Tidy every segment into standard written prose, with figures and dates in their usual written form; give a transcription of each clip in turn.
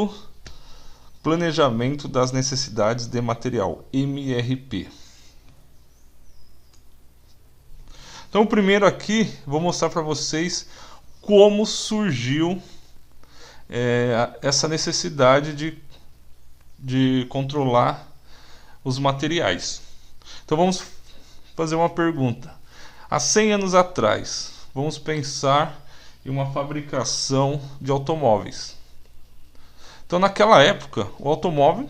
módulo Planejamento das Necessidades de Material, MRP. Então, primeiro aqui, vou mostrar para vocês como surgiu essa necessidade de controlar os materiais. Então, vamos fazer uma pergunta. Há 100 anos atrás, vamos pensar em uma fabricação de automóveis. Então, naquela época, o automóvel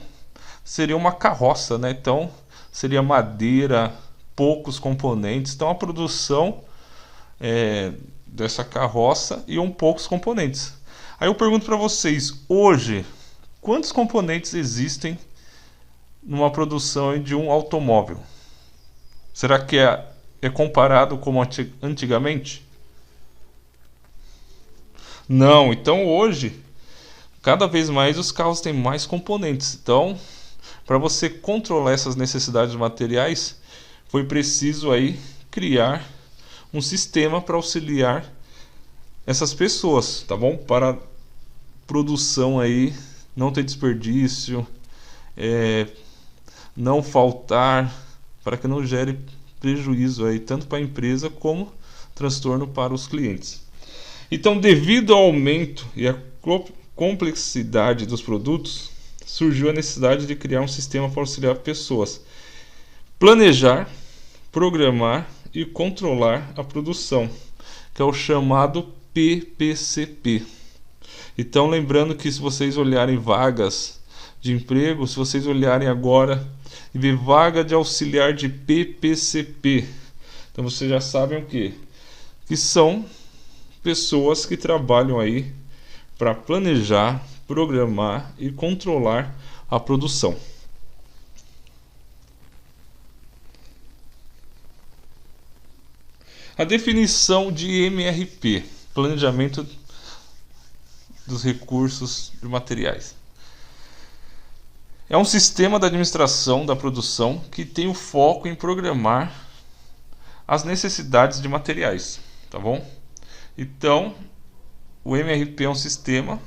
seria uma carroça, né? Então, seria madeira, poucos componentes. Então, a produção dessa carroça iam poucos componentes. Aí eu pergunto para vocês, hoje, quantos componentes existem numa produção de um automóvel? Será que é comparado como antigamente? Não, então hoje, cada vez mais os carros têm mais componentes. Então, para você controlar essas necessidades materiais, foi preciso aí criar um sistema para auxiliar essas pessoas, tá bom? Para produção aí não ter desperdício, não faltar, para que não gere prejuízo aí tanto para a empresa como transtorno para os clientes. Então, devido ao aumento e à complexidade dos produtos, surgiu a necessidade de criar um sistema para auxiliar pessoas, planejar, programar e controlar a produção, que é o chamado PPCP. Então, lembrando que se vocês olharem vagas de emprego, se vocês olharem agora e ver vaga de auxiliar de PPCP, então vocês já sabem o quê? Que são pessoas que trabalham aí para planejar, programar e controlar a produção. A definição de MRP, Planejamento dos Recursos de Materiais. É um sistema da administração da produção que tem o foco em programar as necessidades de materiais, tá bom? Então, o MRP é um sistema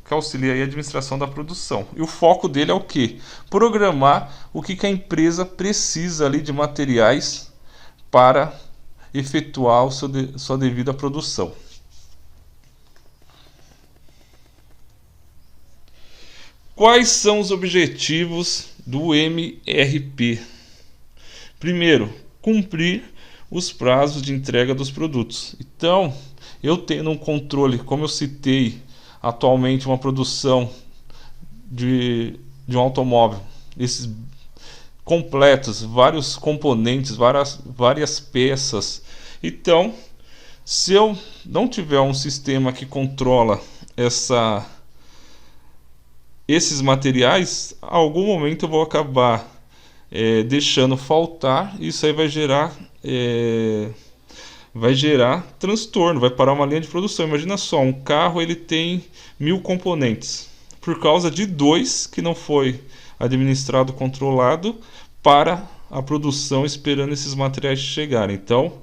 que auxilia a administração da produção. E o foco dele é o quê? Programar o que a empresa precisa ali de materiais para efetuar sua devida produção. Quais são os objetivos do MRP? Primeiro, cumprir os prazos de entrega dos produtos. Então, eu tendo um controle, como eu citei atualmente, uma produção de um automóvel, esses completos, vários componentes, várias peças. Então, se eu não tiver um sistema que controla esses materiais, a algum momento eu vou acabar deixando faltar. Isso aí vai gerar transtorno, vai parar uma linha de produção. Imagina só, um carro ele tem 1000 componentes, por causa de 2 que não foi administrado, controlado para a produção, esperando esses materiais chegarem. Então,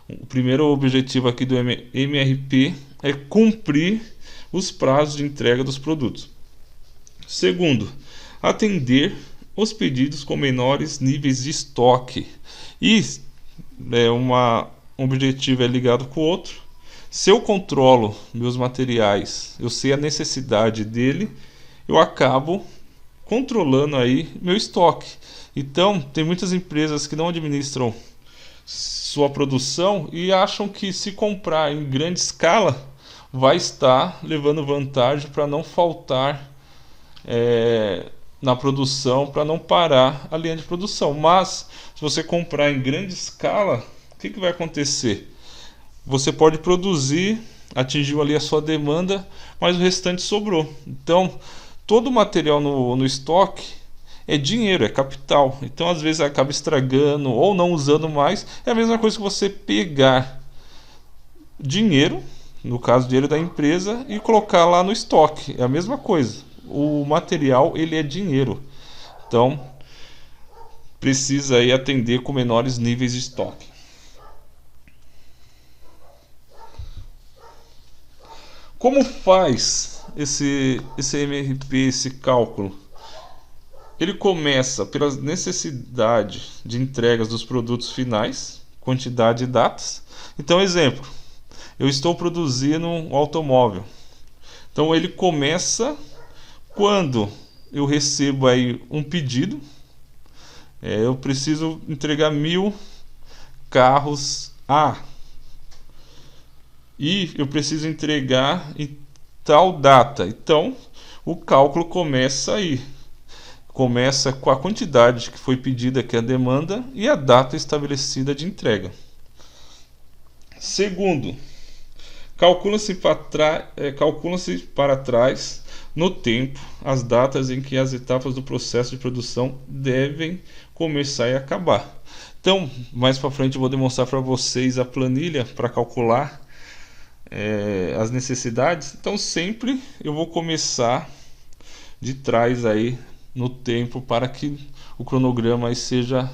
o primeiro objetivo aqui do MRP é cumprir os prazos de entrega dos produtos. Segundo, atender os pedidos com menores níveis de estoque. E um objetivo é ligado com o outro. Se eu controlo meus materiais, eu sei a necessidade dele, eu acabo controlando aí meu estoque. Então, tem muitas empresas que não administram sua produção e acham que se comprar em grande escala vai estar levando vantagem para não faltar na produção, para não parar a linha de produção. Mas se você comprar em grande escala, o que vai acontecer? Você pode produzir, atingiu ali a sua demanda, mas o restante sobrou. Então, todo o material no estoque é dinheiro, é capital. Então, às vezes acaba estragando ou não usando mais. É a mesma coisa que você pegar dinheiro, no caso dinheiro da empresa, e colocar lá no estoque. É a mesma coisa. O material ele é dinheiro. Então, precisa aí atender com menores níveis de estoque. Como faz esse MRP, esse cálculo, ele começa pela necessidade de entregas dos produtos finais, quantidade e datas. Então, exemplo, eu estou produzindo um automóvel. Então ele começa quando eu recebo aí um pedido. Eu preciso entregar 1000 carros A. E eu preciso entregar em tal data. Então o cálculo começa aí. Começa com a quantidade que foi pedida, que é a demanda, e a data estabelecida de entrega. Segundo, calcula-se para trás no tempo as datas em que as etapas do processo de produção devem começar e acabar. Então, mais para frente eu vou demonstrar para vocês a planilha para calcular as necessidades. Então, sempre eu vou começar de trás aí no tempo para que o cronograma aí seja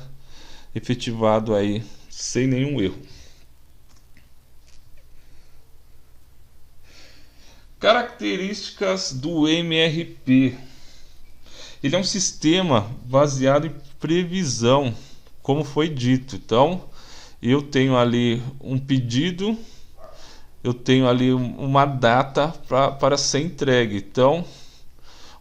efetivado aí sem nenhum erro. Características do MRP. Ele é um sistema baseado em previsão, como foi dito. Então, eu tenho ali um pedido, eu tenho ali uma data para ser entregue. Então,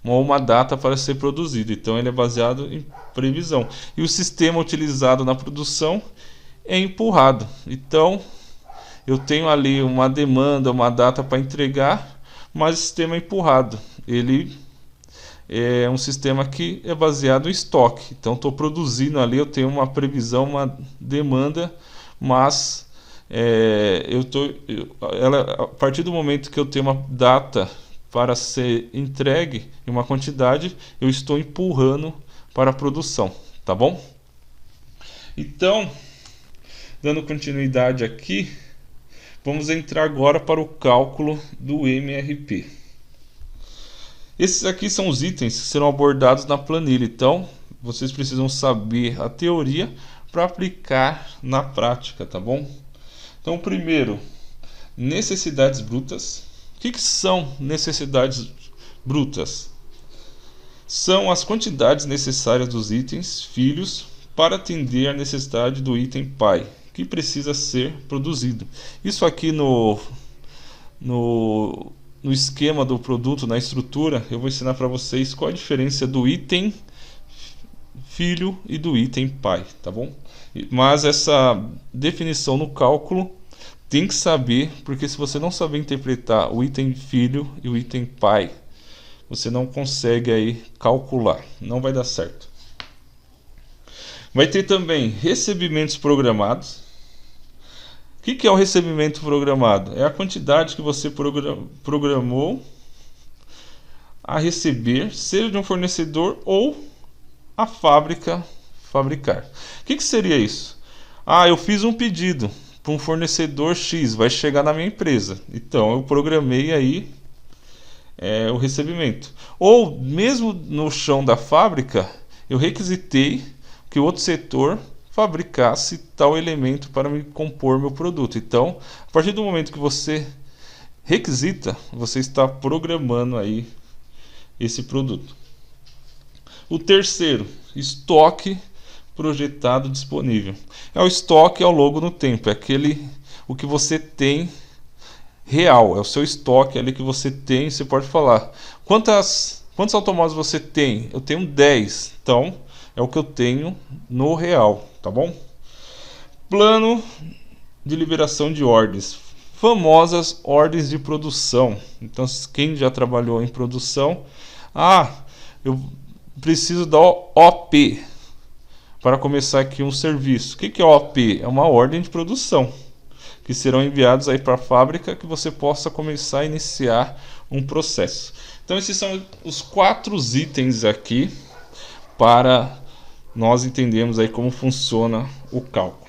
uma data para ser produzido. Então ele é baseado em previsão. E o sistema utilizado na produção é empurrado. Então eu tenho ali uma demanda, uma data para entregar, mas o sistema é empurrado. Ele é um sistema que é baseado em estoque. Então estou produzindo ali, eu tenho uma previsão, uma demanda, mas a partir do momento que eu tenho uma data para ser entregue em uma quantidade, eu estou empurrando para a produção, tá bom? Então, dando continuidade aqui, vamos entrar agora para o cálculo do MRP. Esses aqui são os itens que serão abordados na planilha, então vocês precisam saber a teoria para aplicar na prática, tá bom? Então, primeiro, necessidades brutas. O que são necessidades brutas? São as quantidades necessárias dos itens filhos para atender a necessidade do item pai, que precisa ser produzido. Isso aqui no esquema do produto, na estrutura, eu vou ensinar para vocês qual a diferença do item filho e do item pai, tá bom? Mas essa definição no cálculo tem que saber, porque se você não saber interpretar o item filho e o item pai, você não consegue aí calcular, não vai dar certo. Vai ter também recebimentos programados. O que é o recebimento programado? É a quantidade que você programou a receber, seja de um fornecedor ou a fábrica fabricar. O que seria isso? Eu fiz um pedido para um fornecedor X, vai chegar na minha empresa. Então eu programei aí o recebimento. Ou mesmo no chão da fábrica, eu requisitei que o outro setor fabricasse tal elemento para me compor meu produto. Então, a partir do momento que você requisita, você está programando aí esse produto. O terceiro, estoque projetado disponível. O estoque, é o logo no tempo, é o que você tem real, é o seu estoque ali que você tem. Você pode falar quantos automóveis você tem? Eu tenho 10, então é o que eu tenho no real, tá bom? Plano de liberação de ordens, famosas ordens de produção. Então, quem já trabalhou em produção, eu preciso da OP para começar aqui um serviço. O que é OP? É uma ordem de produção que serão enviados aí para a fábrica, que você possa começar a iniciar um processo. Então esses são os 4 itens aqui para nós entendermos aí como funciona o cálculo.